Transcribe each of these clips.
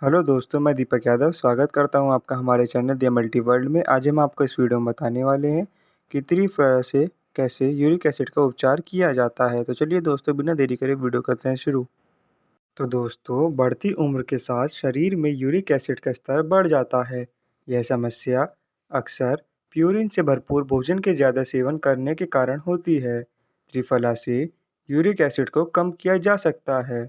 Hello दोस्तों, मैं दीपक यादव स्वागत करता हूं आपका हमारे चैनल द मल्टी वर्ल्ड में। आज हम आपको इस वीडियो में बताने वाले हैं कि त्रिफला से कैसे यूरिक एसिड का उपचार किया जाता है। तो चलिए दोस्तों, बिना देरी करे वीडियो करते हैं शुरू। तो दोस्तों, बढ़ती उम्र के साथ शरीर में यूरिक एसिड का स्तर बढ़ जाता है। यह समस्या अक्सर प्यूरिन से भरपूर भोजन के ज़्यादा सेवन करने के कारण होती है। त्रिफला से यूरिक एसिड को कम किया जा सकता है।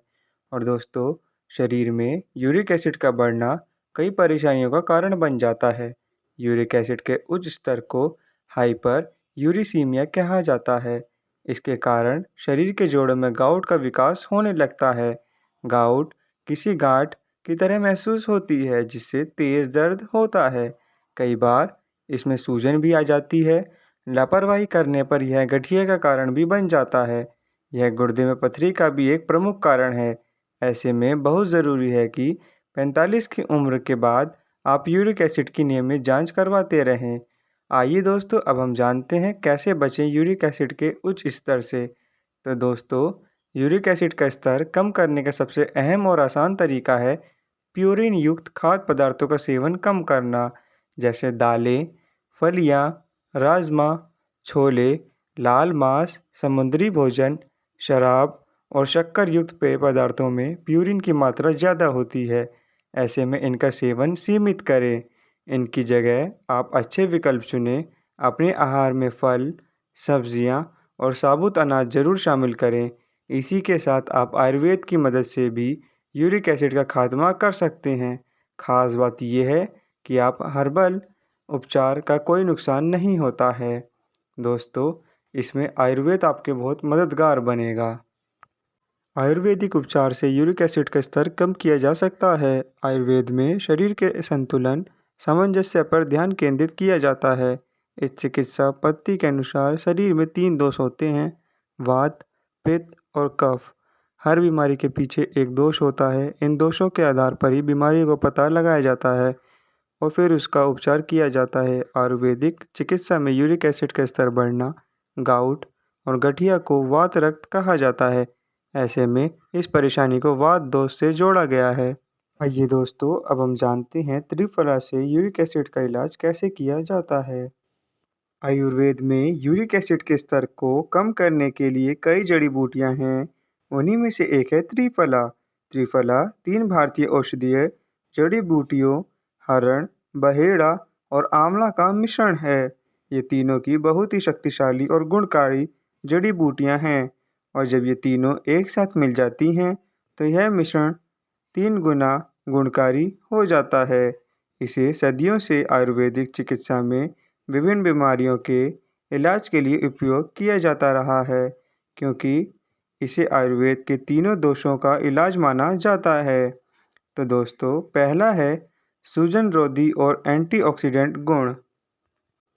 और दोस्तों, शरीर में यूरिक एसिड का बढ़ना कई परेशानियों का कारण बन जाता है। यूरिक एसिड के उच्च स्तर को हाइपर यूरिसीमिया कहा जाता है। इसके कारण शरीर के जोड़ों में गाउट का विकास होने लगता है। गाउट किसी गांठ की तरह महसूस होती है जिससे तेज दर्द होता है। कई बार इसमें सूजन भी आ जाती है। लापरवाही करने पर यह गठिया का कारण भी बन जाता है। यह गुर्दे में पथरी का भी एक प्रमुख कारण है। ऐसे में बहुत ज़रूरी है कि 45 की उम्र के बाद आप यूरिक एसिड की नियमित जांच करवाते रहें। आइए दोस्तों, अब हम जानते हैं कैसे बचें यूरिक एसिड के उच्च स्तर से। तो दोस्तों, यूरिक एसिड का स्तर कम करने का सबसे अहम और आसान तरीका है प्यूरिन युक्त खाद्य पदार्थों का सेवन कम करना, जैसे दालें, फलियां, राजमा, छोले, लाल मांस, समुद्री भोजन, शराब और शक्कर युक्त पेय पदार्थों में प्यूरिन की मात्रा ज़्यादा होती है। ऐसे में इनका सेवन सीमित करें। इनकी जगह आप अच्छे विकल्प चुनें। अपने आहार में फल, सब्जियां और साबुत अनाज ज़रूर शामिल करें। इसी के साथ आप आयुर्वेद की मदद से भी यूरिक एसिड का खात्मा कर सकते हैं। खास बात यह है कि आप हर्बल उपचार का कोई नुकसान नहीं होता है। दोस्तों, इसमें आयुर्वेद आपके बहुत मददगार बनेगा। आयुर्वेदिक उपचार से यूरिक एसिड का स्तर कम किया जा सकता है। आयुर्वेद में शरीर के संतुलन सामंजस्य पर ध्यान केंद्रित किया जाता है। इस चिकित्सा पद्धति के अनुसार शरीर में 3 दोष होते हैं: वात, पित्त और कफ। हर बीमारी के पीछे एक दोष होता है। इन दोषों के आधार पर ही बीमारी को पता लगाया जाता है और फिर उसका उपचार किया जाता है। आयुर्वेदिक चिकित्सा में यूरिक एसिड का स्तर बढ़ना, गाउट और गठिया को वात रक्त कहा जाता है। ऐसे में इस परेशानी को वात दोष से जोड़ा गया है। आइए दोस्तों, अब हम जानते हैं त्रिफला से यूरिक एसिड का इलाज कैसे किया जाता है। आयुर्वेद में यूरिक एसिड के स्तर को कम करने के लिए कई जड़ी बूटियां हैं। उन्हीं में से एक है त्रिफला। त्रिफला 3 भारतीय औषधीय जड़ी बूटियों हरण, बहेड़ा और आंवला का मिश्रण है। ये तीनों की बहुत ही शक्तिशाली और गुणकारी जड़ी बूटियां हैं और जब ये तीनों एक साथ मिल जाती हैं तो यह मिश्रण 3 गुना गुणकारी हो जाता है। इसे सदियों से आयुर्वेदिक चिकित्सा में विभिन्न बीमारियों के इलाज के लिए उपयोग किया जाता रहा है, क्योंकि इसे आयुर्वेद के तीनों दोषों का इलाज माना जाता है। तो दोस्तों, पहला है सूजन रोधी और एंटीऑक्सीडेंट गुण।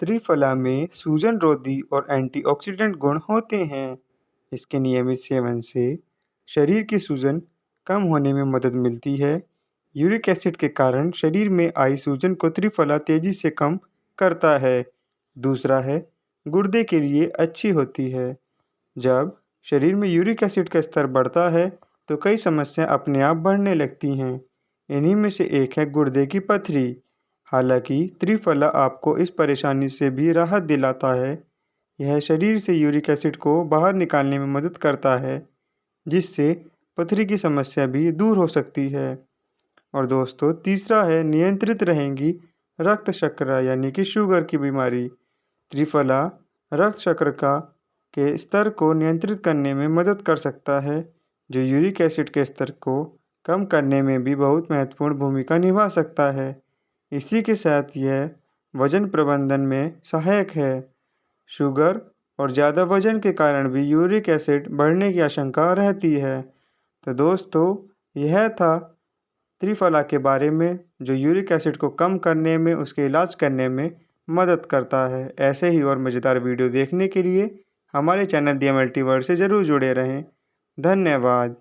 त्रिफला में सूजन रोधी और एंटीऑक्सीडेंट गुण होते हैं। इसके नियमित सेवन से शरीर की सूजन कम होने में मदद मिलती है। यूरिक एसिड के कारण शरीर में आई सूजन को त्रिफला तेजी से कम करता है। दूसरा है गुर्दे के लिए अच्छी होती है। जब शरीर में यूरिक एसिड का स्तर बढ़ता है तो कई समस्याएं अपने आप बढ़ने लगती हैं। इन्हीं में से एक है गुर्दे की पथरी। हालांकि त्रिफला आपको इस परेशानी से भी राहत दिलाता है। यह शरीर से यूरिक एसिड को बाहर निकालने में मदद करता है, जिससे पथरी की समस्या भी दूर हो सकती है। और दोस्तों, तीसरा है नियंत्रित रहेंगी रक्त शर्करा यानी कि शुगर की बीमारी। त्रिफला रक्त शर्करा के स्तर को नियंत्रित करने में मदद कर सकता है, जो यूरिक एसिड के स्तर को कम करने में भी बहुत महत्वपूर्ण भूमिका निभा सकता है। इसी के साथ यह वजन प्रबंधन में सहायक है। शुगर और ज़्यादा वजन के कारण भी यूरिक एसिड बढ़ने की आशंका रहती है। तो दोस्तों, यह था त्रिफला के बारे में, जो यूरिक एसिड को कम करने में, उसके इलाज करने में मदद करता है। ऐसे ही और मज़ेदार वीडियो देखने के लिए हमारे चैनल द मल्टीवर्स से ज़रूर जुड़े रहें। धन्यवाद।